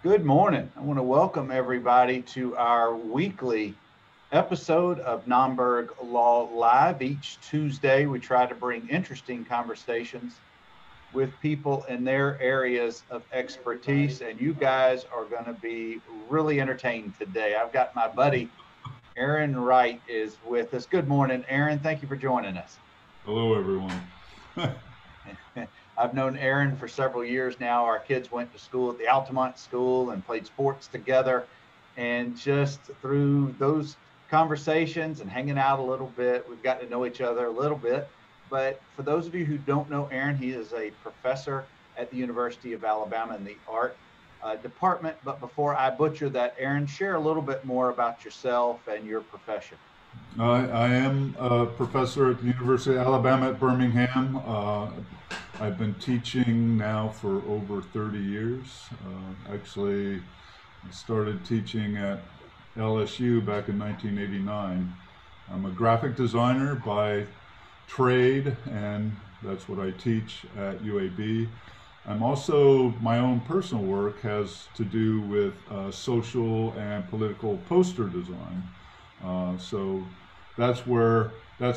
Good morning. I want to welcome everybody to our weekly episode of Nomberg Law Live. Each Tuesday, we try to bring interesting conversations with people in their areas of expertise, and you guys are going to be really entertained today. I've got my buddy Erin Wright is with us. Good morning, Erin. Thank you for joining us. Hello, everyone. I've known Erin for several years now. Our kids went to school at the Altamont School and played sports together. And just through those conversations and hanging out a little bit, we've got to know each other a little bit. But for those of you who don't know Erin, he is a professor at the University of Alabama in the art department. But before I butcher that, Erin, share a little bit more about yourself and your profession. I am a professor at the University of Alabama at Birmingham. I've been teaching now for over 30 years. Actually, I started teaching at LSU back in 1989. I'm a graphic designer by trade, and that's what I teach at UAB. I'm also, my own personal work has to do with social and political poster design. So that's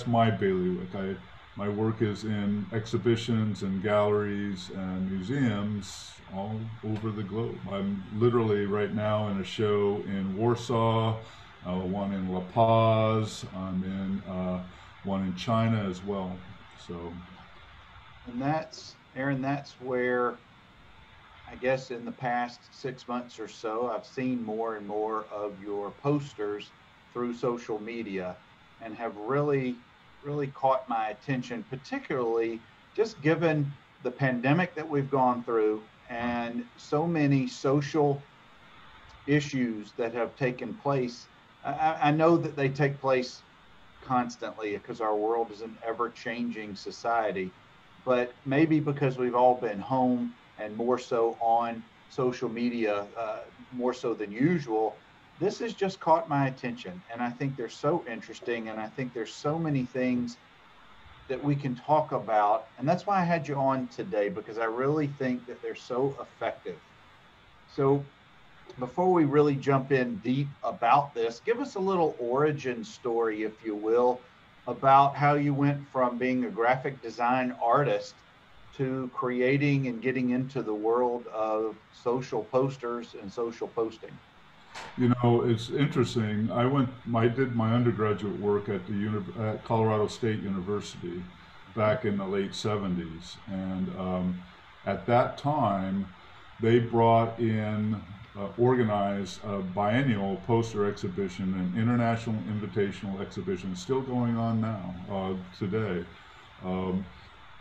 my bailiwick. My work is in exhibitions and galleries and museums all over the globe. I'm literally right now in a show in Warsaw, one in La Paz. I'm in one in China as well. So, And that's, Erin, that's where I guess in the past 6 months or so, I've seen more and more of your posters through social media and have really caught my attention, particularly just given the pandemic that we've gone through and so many social issues that have taken place. I know that they take place constantly because our world is an ever changing society, but maybe because we've all been home and more so on social media, more so than usual, this has just caught my attention. And I think they're so interesting. And I think there's so many things that we can talk about. And that's why I had you on today, because I really think that they're so effective. So before we really jump in deep about this, give us a little origin story, if you will, about how you went from being a graphic design artist to creating and getting into the world of social posters and social posting. it's interesting. I did my undergraduate work at at Colorado State University back in the late 70s, and at that time, they brought in organized a biennial poster exhibition, an international invitational exhibition, still going on now today. Um,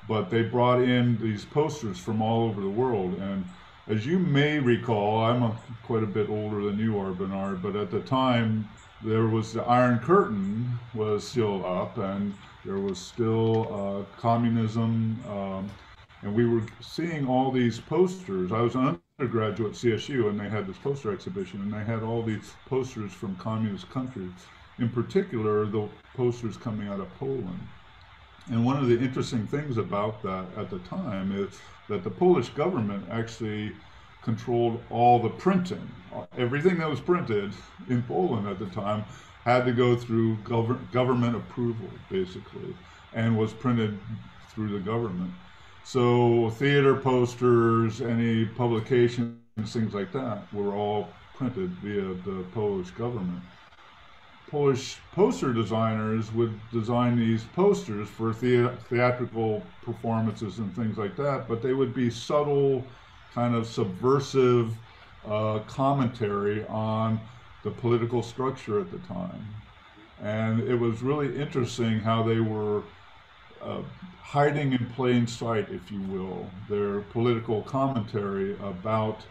but they brought in these posters from all over the world, and as you may recall, quite a bit older than you are, Bernard, but at the time there was the Iron Curtain was still up, and there was still communism, and we were seeing all these posters. I was an undergraduate at CSU, and they had this poster exhibition, and they had all these posters from communist countries, in particular the posters coming out of Poland. And one of the interesting things about that at the time is that the Polish government actually controlled all the printing. Everything that was printed in Poland at the time had to go through government approval, basically, and was printed through the government. So theater posters, any publications, things like that, were all printed via the Polish government. Polish poster designers would design these posters for theatrical performances and things like that, but they would be subtle, kind of subversive commentary on the political structure at the time. And it was really interesting how they were hiding in plain sight, if you will, their political commentary about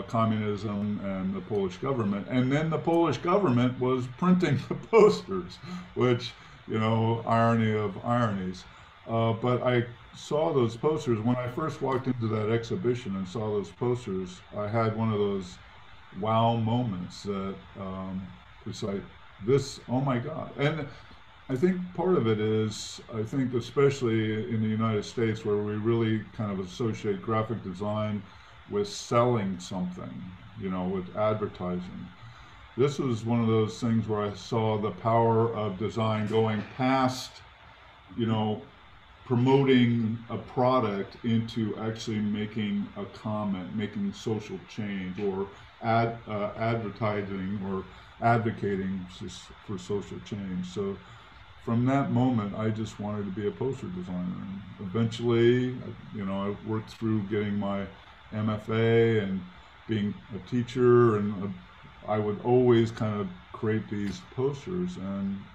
communism and the Polish government. And then the Polish government was printing the posters, which, irony of ironies. But I saw those posters when I first walked into that exhibition and saw those posters. I had one of those wow moments that it's like, this, oh my God. And I think part of it is, I think especially in the United States, where we really kind of associate graphic design with selling something, with advertising. This was one of those things where I saw the power of design going past, you know, promoting a product into actually making a comment, making social change, or advertising or advocating for social change. So from that moment, I just wanted to be a poster designer. And eventually, I worked through getting my MFA and being a teacher, and I would always kind of create these posters. And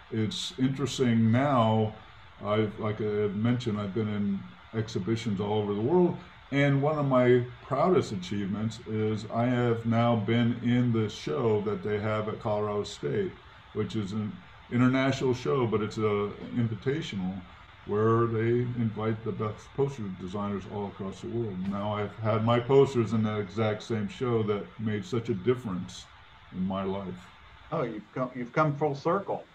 it's interesting now. Like I mentioned, I've been in exhibitions all over the world, and one of my proudest achievements is I have now been in the show that they have at Colorado State, which is an international show, but it's a invitational where they invite the best poster designers all across the world. Now I've had my posters in that exact same show that made such a difference in my life. Oh, you've come full circle.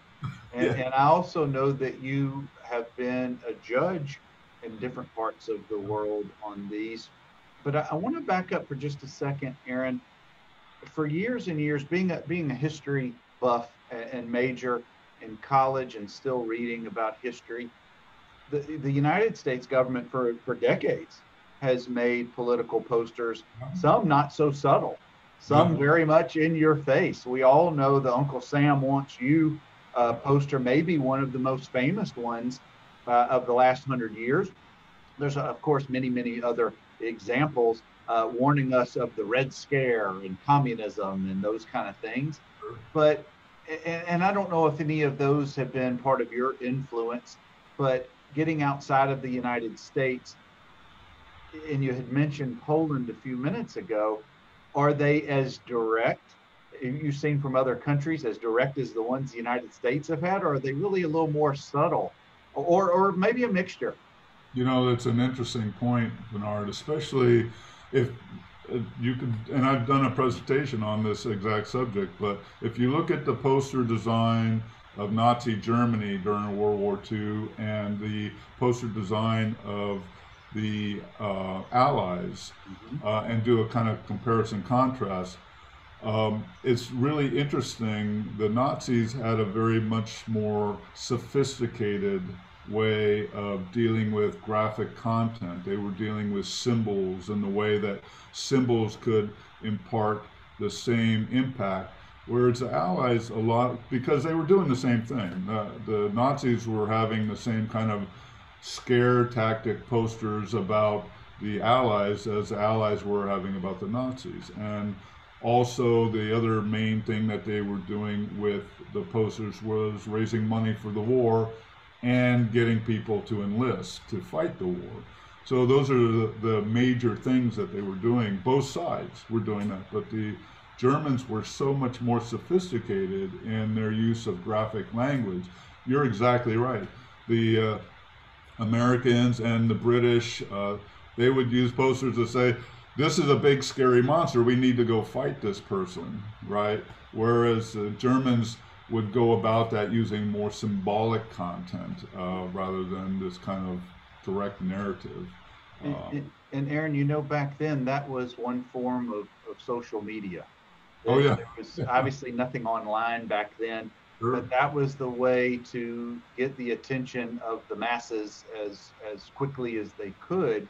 And, Yeah. and I also know that you have been a judge in different parts of the world on these. But I want to back up for just a second, Erin. For years and years, being a history buff and major in college and still reading about history, the United States government for decades has made political posters, some not so subtle, some Uh-huh. very much in your face. We all know the Uncle Sam Wants You poster, maybe one of the most famous ones of the last 100 years. There's, of course, many, many other examples warning us of the Red Scare and communism and those kind of things. But, and I don't know if any of those have been part of your influence, but getting outside of the United States, and you had mentioned Poland a few minutes ago, are they as direct, you've seen from other countries, as direct as the ones the United States have had, or are they really a little more subtle, or maybe a mixture? That's an interesting point, Bernard, especially if you could, and I've done a presentation on this exact subject, but if you look at the poster design of Nazi Germany during World War II and the poster design of the Allies, Mhm. and do a kind of comparison contrast, it's really interesting. The Nazis had a very much more sophisticated way of dealing with graphic content. They were dealing with symbols and the way that symbols could impart the same impact. Whereas the Allies, a lot, because they were doing the same thing. The Nazis were having the same kind of scare tactic posters about the Allies as the Allies were having about the Nazis. And also, the other main thing that they were doing with the posters was raising money for the war and getting people to enlist to fight the war. So those are the major things that they were doing. Both sides were doing that, but the Germans were so much more sophisticated in their use of graphic language. You're exactly right. The Americans and the British, they would use posters to say, this is a big scary monster, we need to go fight this person, right? Whereas the Germans would go about that using more symbolic content rather than this kind of direct narrative. And Erin, back then that was one form of social media. Oh There yeah, was obviously nothing online back then, sure. but that was the way to get the attention of the masses as quickly as they could.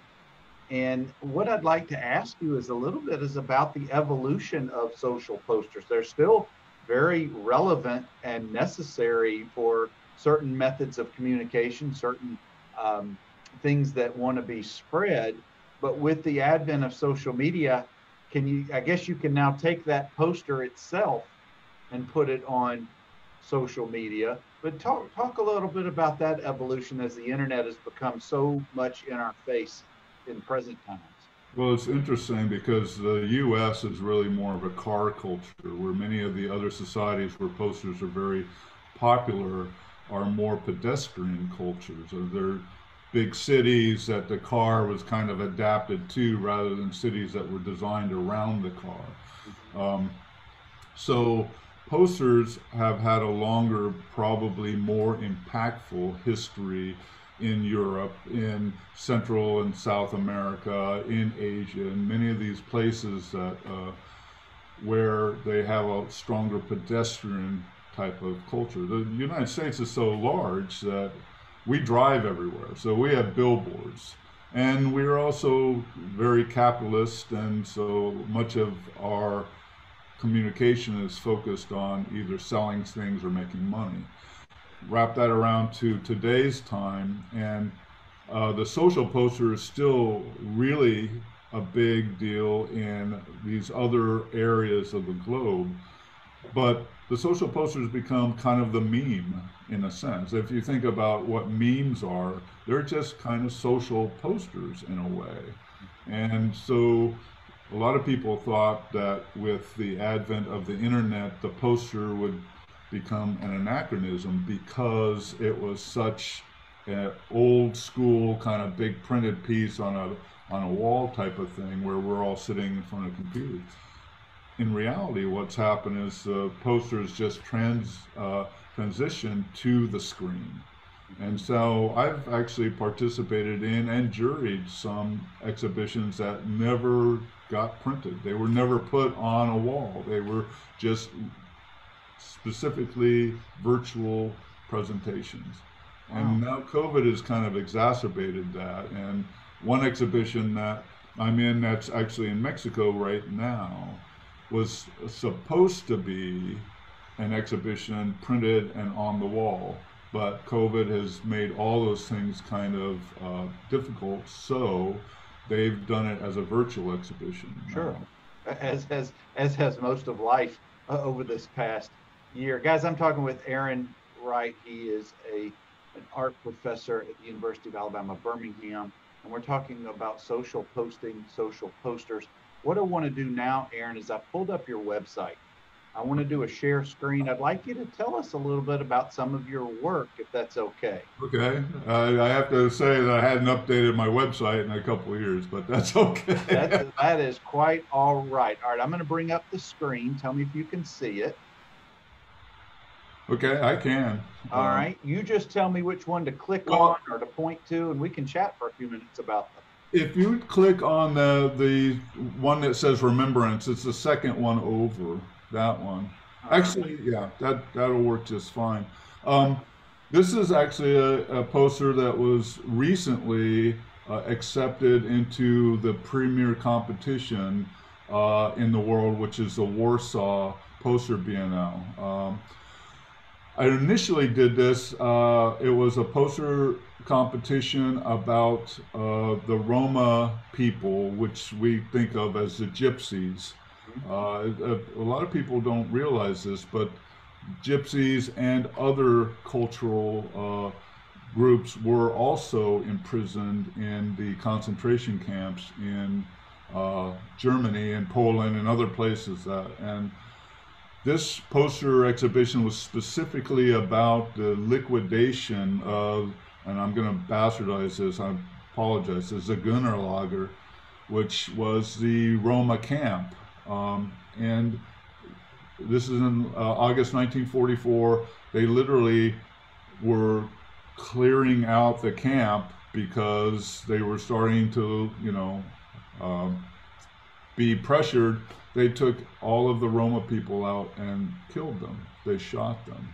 And what I'd like to ask you is a little bit is about the evolution of social posters. They're still very relevant and necessary for certain methods of communication, certain um, things that want to be spread. But with the advent of social media, I guess you can now take that poster itself and put it on social media. But talk a little bit about that evolution as the internet has become so much in our face in present times. Well, it's interesting because the U.S. is really more of a car culture, where many of the other societies where posters are very popular are more pedestrian cultures. Or they're big cities that the car was kind of adapted to rather than cities that were designed around the car. Mhm. So posters have had a longer, probably more impactful history in Europe, in Central and South America, in Asia, in many of these places that where they have a stronger pedestrian type of culture. The United States is so large that we drive everywhere, so we have billboards. And we're also very capitalist, and so much of our communication is focused on either selling things or making money. Wrap that around to today's time, and the social poster is still really a big deal in these other areas of the globe. But the social posters become kind of the meme in a sense. If you think about what memes are, they're just kind of social posters in a way. And so a lot of people thought that with the advent of the internet, the poster would become an anachronism because it was such an old school kind of big printed piece on a wall type of thing where we're all sitting in front of computers. In reality, what's happened is the posters just transitioned to the screen. And so I've actually participated in and juried some exhibitions that never got printed. They were never put on a wall. They were just specifically virtual presentations. Wow. And now COVID has kind of exacerbated that. And one exhibition that I'm in that's actually in Mexico right now was supposed to be an exhibition printed and on the wall, but COVID has made all those things kind of difficult, so they've done it as a virtual exhibition. Sure, as has most of life over this past year. Guys, I'm talking with Erin Wright. He is an art professor at the University of Alabama, Birmingham, and we're talking about social posting, social posters. What I want to do now, Erin, is I pulled up your website. I want to do a share screen. I'd like you to tell us a little bit about some of your work, if that's okay. Okay. I have to say that I hadn't updated my website in a couple of years, but that's okay. That is quite all right. All right, I'm going to bring up the screen. Tell me if you can see it. Okay, I can. All right. You just tell me which one to click on or to point to, and we can chat for a few minutes about them. If you click on the one that says Remembrance, it's the second one over, that one. Actually, yeah, that'll work just fine. This is actually a poster that was recently accepted into the premier competition in the world, which is the Warsaw Poster Biennale. I initially did this, it was a poster competition about the Roma people, which we think of as the gypsies. A lot of people don't realize this, but gypsies and other cultural groups were also imprisoned in the concentration camps in Germany and Poland and other places. And this poster exhibition was specifically about the liquidation of, and I'm going to bastardize this, I apologize, the Zigeunerlager, which was the Roma camp. And this is in August 1944. They literally were clearing out the camp because they were starting to, be pressured. They took all of the Roma people out and killed them. They shot them.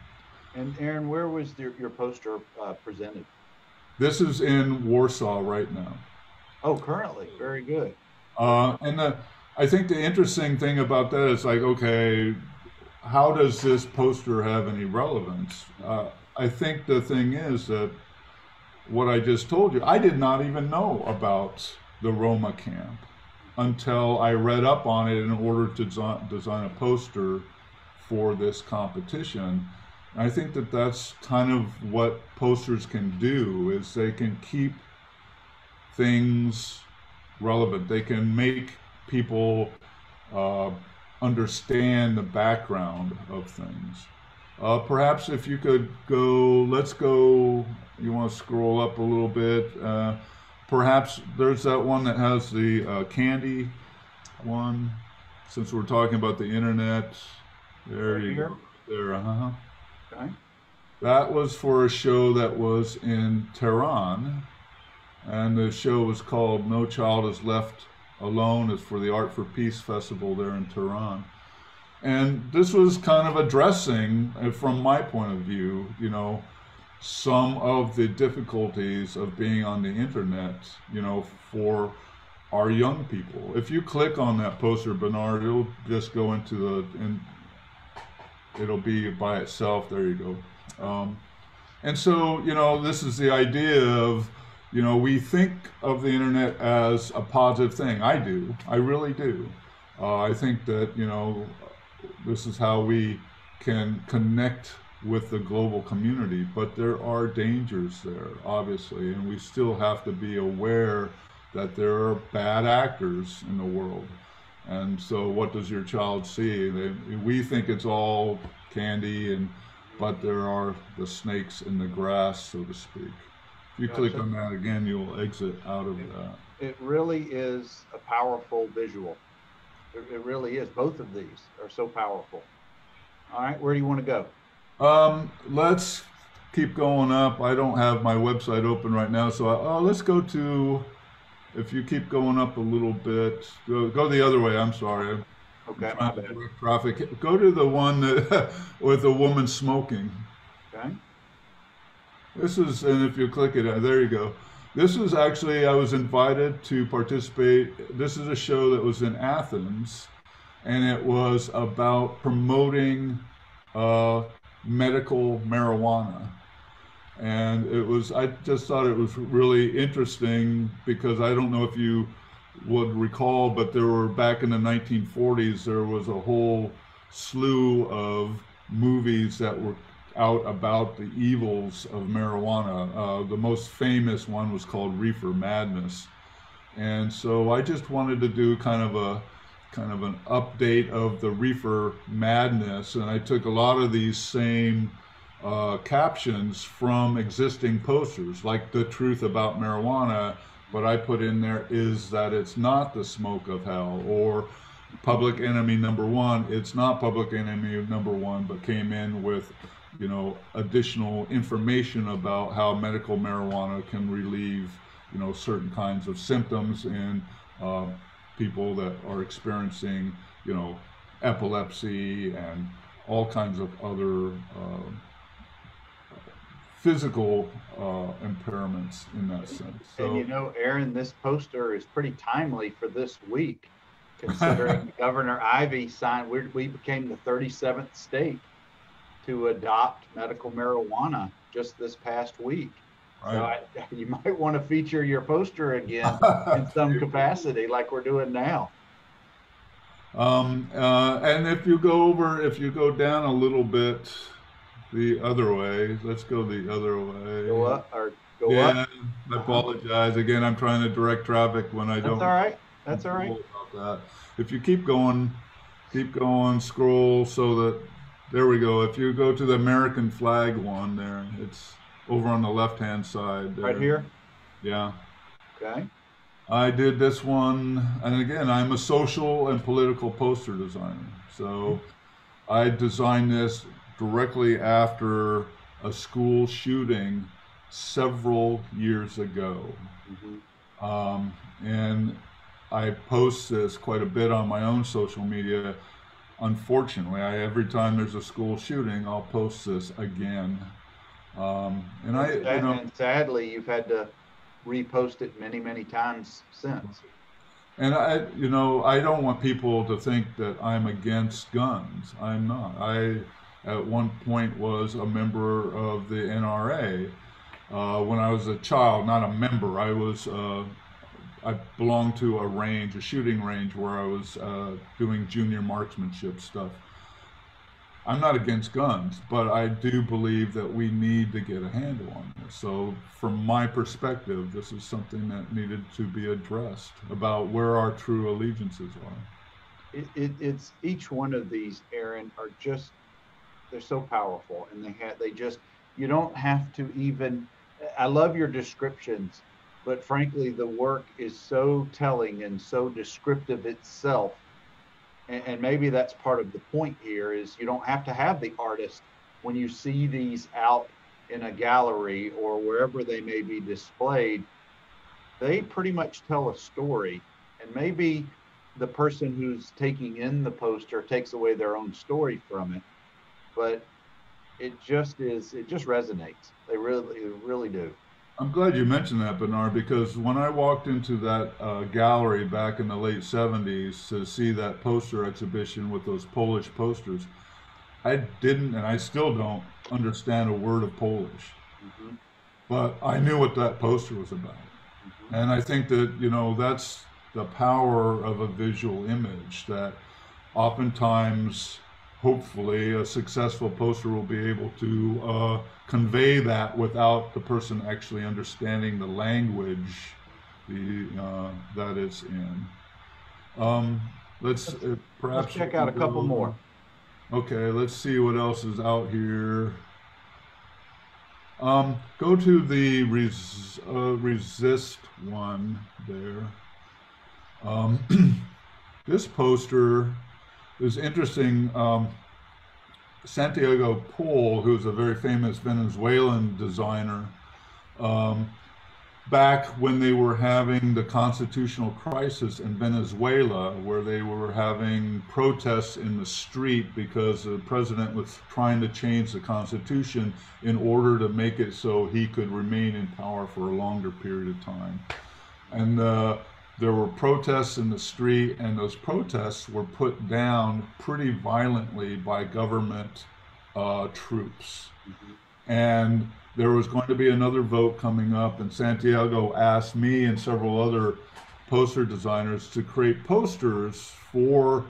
And Erin, where was your poster presented? This is in Warsaw right now. Oh, currently. Very good. And I think the interesting thing about that is like, okay, how does this poster have any relevance? I think the thing is that what I just told you, I did not even know about the Roma camp until I read up on it in order to design a poster for this competition. And I think that that's kind of what posters can do, is they can keep things relevant. They can make people understand the background of things. Perhaps if you could go, let's go, you want to scroll up a little bit. Perhaps there's that one that has the candy one, since we're talking about the internet. There you go. There, Okay. That was for a show that was in Tehran, and the show was called No Child is Left Alone. It's for the Art for Peace Festival there in Tehran. And this was kind of addressing, from my point of view, some of the difficulties of being on the internet, for our young people. If you click on that poster, Bernard, it'll just go into and it'll be by itself. There you go. And so, this is the idea of, we think of the internet as a positive thing. I do. I really do. I think that, this is how we can connect with the global community, but there are dangers there, obviously, and we still have to be aware that there are bad actors in the world. And so what does your child see? We think it's all candy, but there are the snakes in the grass, so to speak. If you click on that again, you'll exit out of that. It really is a powerful visual. It really is. Both of these are so powerful. All right, where do you want to go? Let's keep going up. I don't have my website open right now, so let's go to, if you keep going up a little bit, go the other way. I'm sorry. Okay, my bad. Traffic. Go to the one that, with the woman smoking. Okay. This is, and if you click it, there you go. This was actually, I was invited to participate. This is a show that was in Athens, and it was about promoting medical marijuana. And I just thought it was really interesting because I don't know if you would recall, but there were, back in the 1940s, there was a whole slew of movies that were out about the evils of marijuana. The most famous one was called Reefer Madness. And so I just wanted to do kind of an update of the Reefer Madness, and I took a lot of these same captions from existing posters, like The Truth About Marijuana, but I put in there is that it's not the smoke of hell, or Public Enemy Number One, it's not Public Enemy Number One, but came in with additional information about how medical marijuana can relieve certain kinds of symptoms in people that are experiencing epilepsy and all kinds of other physical impairments in that sense. So, and Erin, this poster is pretty timely for this week, considering Governor Ivey signed. We became the 37th state to adopt medical marijuana just this past week. Right. So you might want to feature your poster again in some capacity, like we're doing now. And if you go down a little bit the other way, let's go the other way. Go up or go up. I apologize. Again, I'm trying to direct traffic when I don't. That's all right. That's all right. About that. If you keep going, scroll so that, there we go. If you go to the American flag one there, it's over on the left-hand side there. Right here? Yeah. Okay. I did this one, and again, I'm a social and political poster designer. So I designed this directly after a school shooting several years ago. And I post this quite a bit on my own social media. Unfortunately, every time there's a school shooting, I'll post this again. And sadly, you've had to repost it many, many times since. And I don't want people to think that I'm against guns. I'm not. I, at one point, was a member of the NRA when I was a child. Not a member. I belonged to a shooting range, where I was doing junior marksmanship stuff. I'm not against guns, but I do believe that we need to get a handle on this. So from my perspective, this is something that needed to be addressed, about where our true allegiances are. It's each one of these, Erin, are just, they're so powerful, and you don't have to even, I love your descriptions, but frankly, the work is so telling and so descriptive itself. And maybe that's part of the point here, is you don't have to have the artist when you see these out in a gallery or wherever they may be displayed, they pretty much tell a story. And maybe the person who's taking in the poster takes away their own story from it, but it just resonates. They really do. I'm glad you mentioned that, Bernard, because when I walked into that gallery back in the late 70s to see that poster exhibition with those Polish posters, I didn't, and I still don't understand a word of Polish, Mm-hmm. but I knew what that poster was about. Mm-hmm. And I think that, that's the power of a visual image that oftentimes, hopefully, a successful poster will be able to convey that without the person actually understanding the language that it's in. Let's perhaps Let's check out a couple more. Okay, let's see what else is out here. Go to the resist one there. This poster is interesting. Santiago Pol, who's a very famous Venezuelan designer, um, back when they were having the constitutional crisis in Venezuela, where they were having protests in the street because the president was trying to change the constitution in order to make it so he could remain in power for a longer period of time. And there were protests in the street, and those protests were put down pretty violently by government troops. Mm-hmm. And there was going to be another vote coming up, and Santiago asked me and several other poster designers to create posters for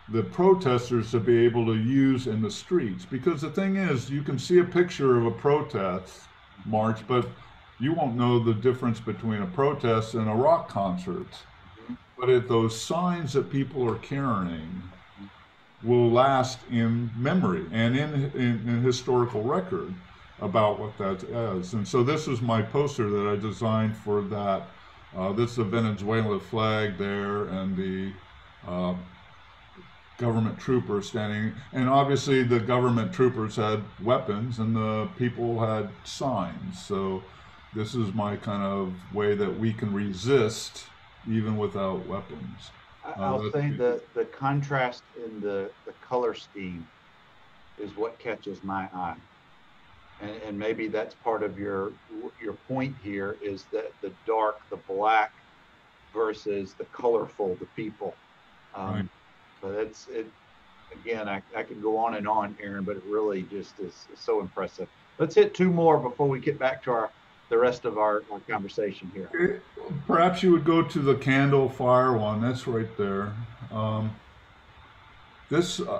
the protesters to be able to use in the streets. Because the thing is, you can see a picture of a protest march, but you won't know the difference between a protest and a rock concert. Mm-hmm. But those signs that people are carrying will last in memory and in historical record about what that is. And so this is my poster that I designed for that. This is the Venezuela flag there, and the government troopers standing. And obviously the government troopers had weapons and the people had signs. So this is my kind of way that we can resist even without weapons. I'll say the contrast in the color scheme is what catches my eye. And maybe that's part of your point here, is that the dark, the black versus the colorful, the people. Right. But it again, I could go on and on, Erin, but it really just is so impressive. Let's hit two more before we get back to the rest of our conversation here. Perhaps you would go to the candle fire one. That's right there.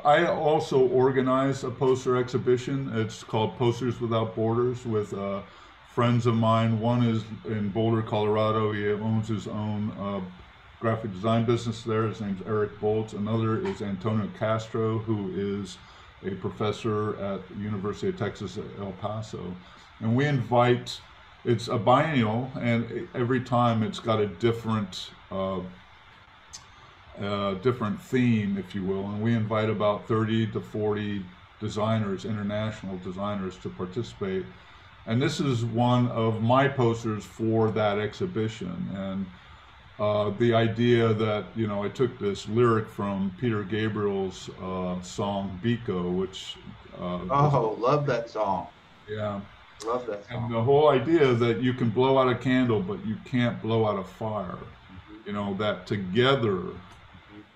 I also organize a poster exhibition. It's called Posters Without Borders with friends of mine. One is in Boulder, Colorado. He owns his own graphic design business there. His name's Eric Boltz. Another is Antonio Castro, who is a professor at the University of Texas at El Paso. And we invite, it's a biennial, and every time it's got a different different theme, if you will, and we invite about 30 to 40 designers, international designers, to participate. And this is one of my posters for that exhibition. And the idea that, I took this lyric from Peter Gabriel's song Biko, which love that song. Yeah. Love that song. And the whole idea that you can blow out a candle, but you can't blow out a fire. Mm-hmm. That together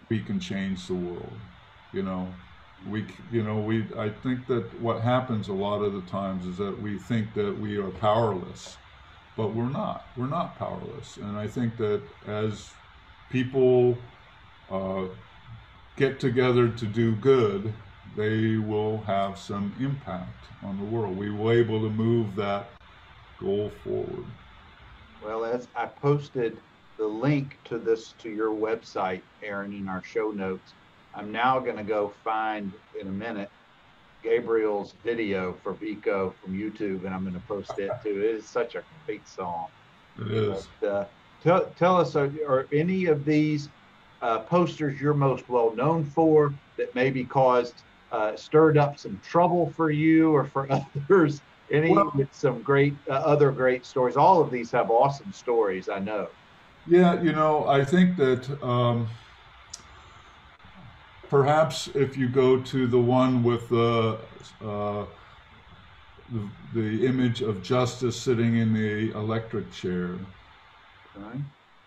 we can change the world. I think that what happens a lot of the times is that we think that we are powerless, but we're not powerless. And I think that as people get together to do good, they will have some impact on the world. We will be able to move that goal forward. Well, as I posted the link to your website, Erin, in our show notes, I'm now going to go find in a minute Gabriel's video for Vico from YouTube, and I'm going to post it too. It is such a great song. It is. But, tell us, are any of these posters you're most well known for that maybe stirred up some trouble for you or for others Any Well, with some great other great stories. All of these have awesome stories, I know. yeah, I think that perhaps if you go to the one with uh, the image of Justice sitting in the electric chair, Okay.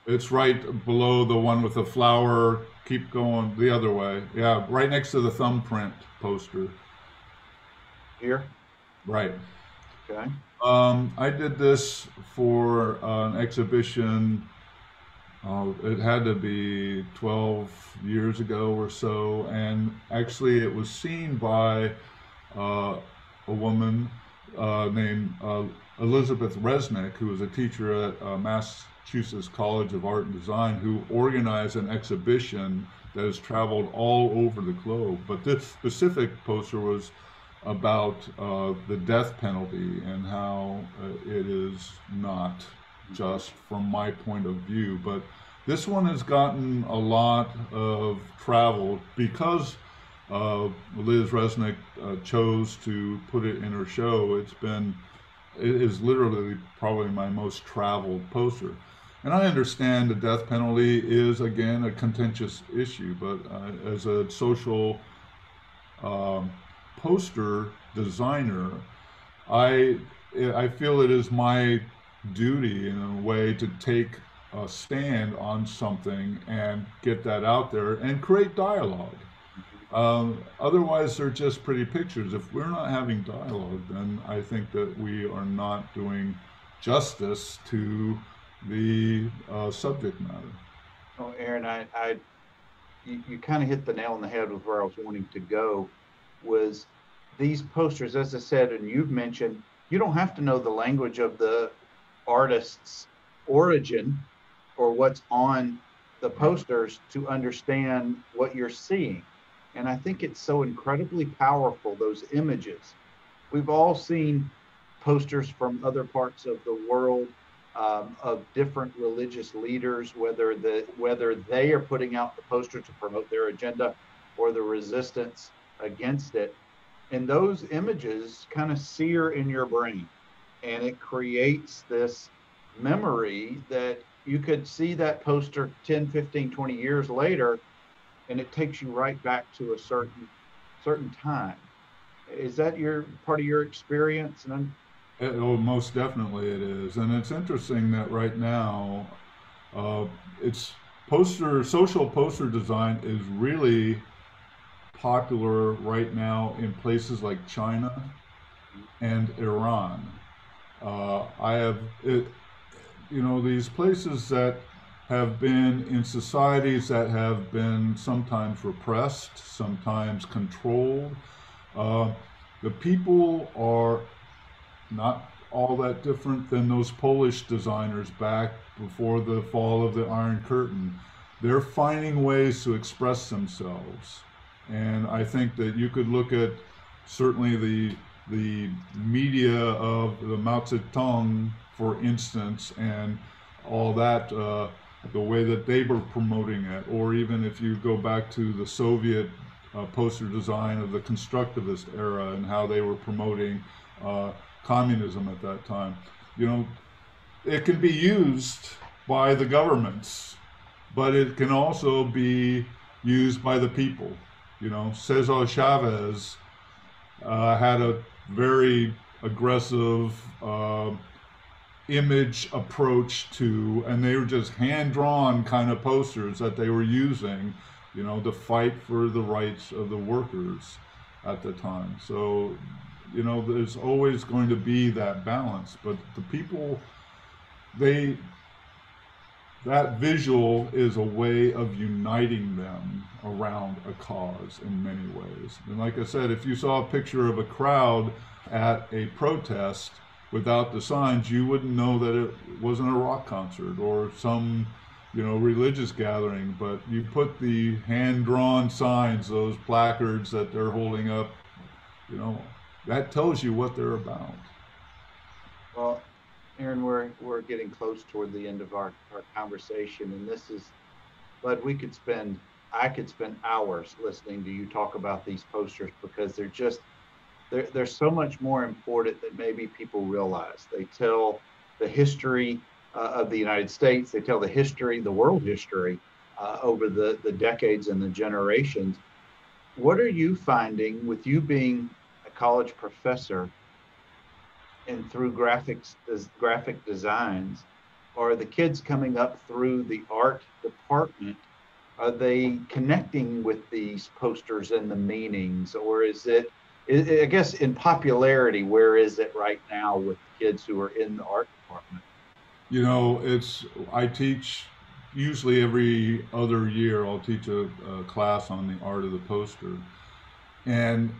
it's right below the one with the flower. Keep going the other way. Yeah, right next to the thumbprint poster. Here. Right. Okay. I did this for an exhibition. It had to be 12 years ago or so, and actually, it was seen by uh, a woman named Elizabeth Resnick, who was a teacher at Massachusetts College of Art and Design, who organized an exhibition that has traveled all over the globe. But this specific poster was about the death penalty and how it is not just from my point of view. But this one has gotten a lot of travel because Liz Resnick chose to put it in her show. It is literally probably my most traveled poster. And I understand the death penalty is, again, a contentious issue, but as a social um, poster designer, I I feel it is my duty in a way to take a stand on something and get that out there and create dialogue. Otherwise, they're just pretty pictures. If we're not having dialogue, then I think that we are not doing justice to the subject matter. Oh, Aaron, you kind of hit the nail on the head with where I was wanting to go. Was these posters, as I said, and you've mentioned, you don't have to know the language of the artist's origin or what's on the posters to understand what you're seeing. And I think it's so incredibly powerful, those images. We've all seen posters from other parts of the world, of different religious leaders, whether they are putting out the poster to promote their agenda or the resistance against it. And those images kind of sear in your brain, and it creates this memory that you could see that poster 10, 15, 20 years later, and it takes you right back to a certain time. Is that your part of your experience? And Oh, most definitely it is, and it's interesting that right now, uh, it's social poster design is really popular right now in places like China and Iran. I have it, these places that have been in societies that have been sometimes repressed, sometimes controlled. Uh, the people are not all that different than those Polish designers back before the fall of the Iron Curtain. They're finding ways to express themselves. And I think that you could look at certainly the media of the Mao Zedong, for instance, and all that, the way that they were promoting it, or even if you go back to the Soviet poster design of the constructivist era and how they were promoting uh, communism at that time. You know, it can be used by the governments, but it can also be used by the people. Cesar Chavez had a very aggressive image approach to, and they were just hand drawn kind of posters that they were using, to fight for the rights of the workers at the time. So, there's always going to be that balance, but the people, they, that visual is a way of uniting them around a cause in many ways. And like I said, if you saw a picture of a crowd at a protest without the signs, you wouldn't know that it wasn't a rock concert or some, religious gathering. But you put the hand-drawn signs, those placards that they're holding up, you know, that tells you what they're about. well, Aaron, we're getting close toward the end of our conversation, and this is, but I could spend hours listening to you talk about these posters because they're just they're so much more important than maybe people realize. They tell the history of the United States. They tell the history, the world history, over the decades and the generations. What are you finding with you being a college professor and through graphic designs? Are the kids coming up through the art department? Are they connecting with these posters and the meanings, or is it, I guess, in popularity, where is it right now with kids who are in the art department? You know, I teach usually every other year. I'll teach a class on the art of the poster, and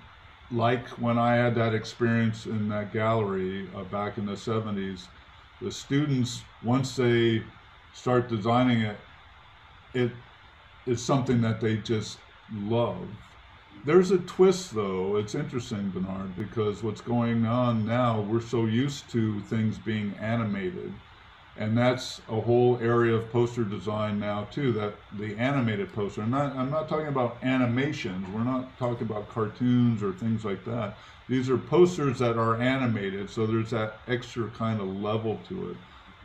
like when I had that experience in that gallery back in the 70s, the students, once they start designing it, it is something that they just love. There's a twist, though. It's interesting, Bernard, because what's going on now, we're so used to things being animated. And that's a whole area of poster design now, too, that the animated poster. I'm not talking about animations. We're not talking about cartoons or things like that. These are posters that are animated, so there's that extra kind of level to it.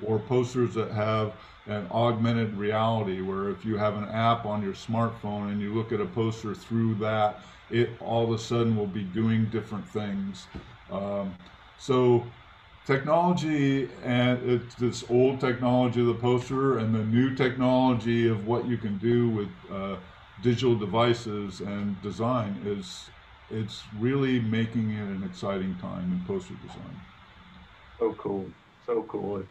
Or posters that have an augmented reality, where if you have an app on your smartphone and you look at a poster through that, it all of a sudden will be doing different things. So technology, and it's this old technology of the poster and the new technology of what you can do with digital devices and design, it's really making it an exciting time in poster design. So cool, so cool.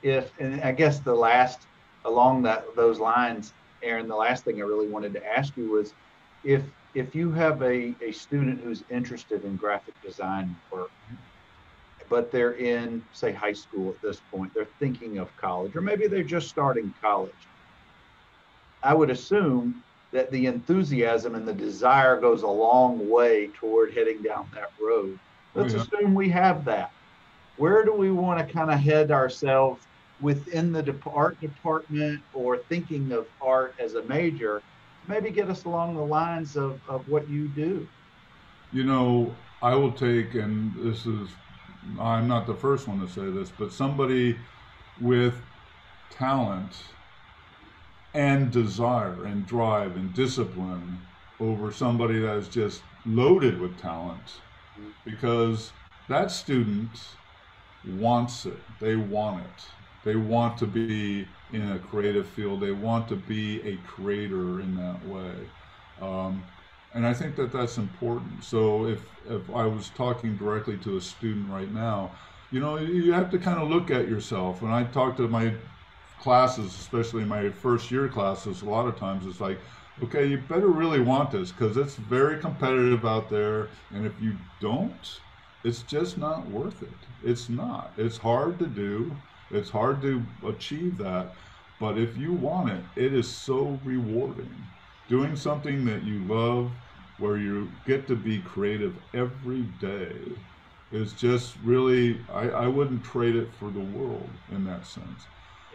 If and I guess the last along those lines, Erin, the last thing I really wanted to ask you was if if you have a student who's interested in graphic design work, but they're in, say, high school at this point, they're thinking of college, or maybe they're just starting college. I would assume that the enthusiasm and the desire goes a long way toward heading down that road. Oh Let's yeah. assume we have that. Where do we want to kind of head ourselves within the art department, or thinking of art as a major to maybe get us along the lines of what you do? You know, I will take, and this is, I'm not the first one to say this, but somebody with talent and desire and drive and discipline over somebody that is just loaded with talent, because that student wants it. They want it. They want to be in a creative field. They want to be a creator in that way. Um, and I think that that's important. So if I was talking directly to a student right now, you know, you have to kind of look at yourself. When I talk to my classes, especially my first year classes, a lot of times it's like, okay, you better really want this because it's very competitive out there. And if you don't, it's just not worth it. It's not. It's hard to do. It's hard to achieve that. But if you want it, it is so rewarding. Doing something that you love, where you get to be creative every day, is just really, I wouldn't trade it for the world in that sense.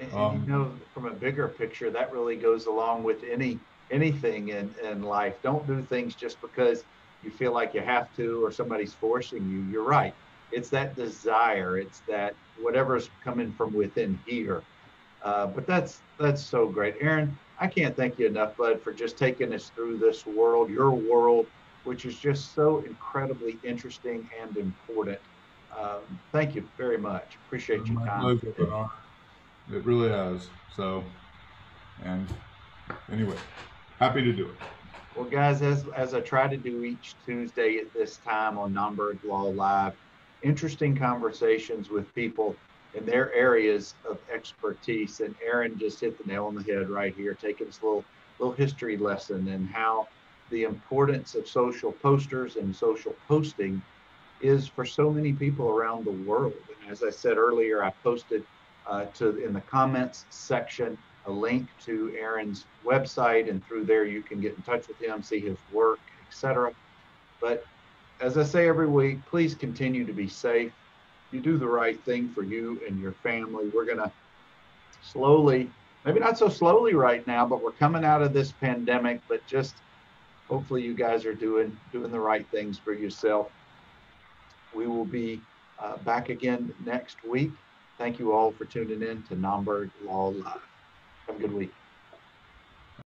And you Um, know, from a bigger picture, that really goes along with anything in life. Don't do things just because you feel like you have to or somebody's forcing you. You're right. It's that desire. It's that whatever's coming from within here. But that's so great, Erin. I can't thank you enough, bud, for just taking us through this world, your world, which is just so incredibly interesting and important. Thank you very much. Appreciate your my time pleasure, today. Bernard. It really has. So, and anyway, happy to do it. Well, guys, as I try to do each Tuesday at this time on Nomberg Law Live, interesting conversations with people in their areas of expertise. And Erin just hit the nail on the head right here, taking us a little history lesson and how the importance of social posters and social posting is for so many people around the world. And as I said earlier, I posted to in the comments section a link to Erin's website, and through there you can get in touch with him, see his work, etc. But as I say every week, please continue to be safe. You do the right thing for you and your family. We're going to slowly, maybe not so slowly right now, but we're coming out of this pandemic. But just hopefully you guys are doing the right things for yourself. We will be back again next week. Thank you all for tuning in to Nomberg Law Live. Have a good week.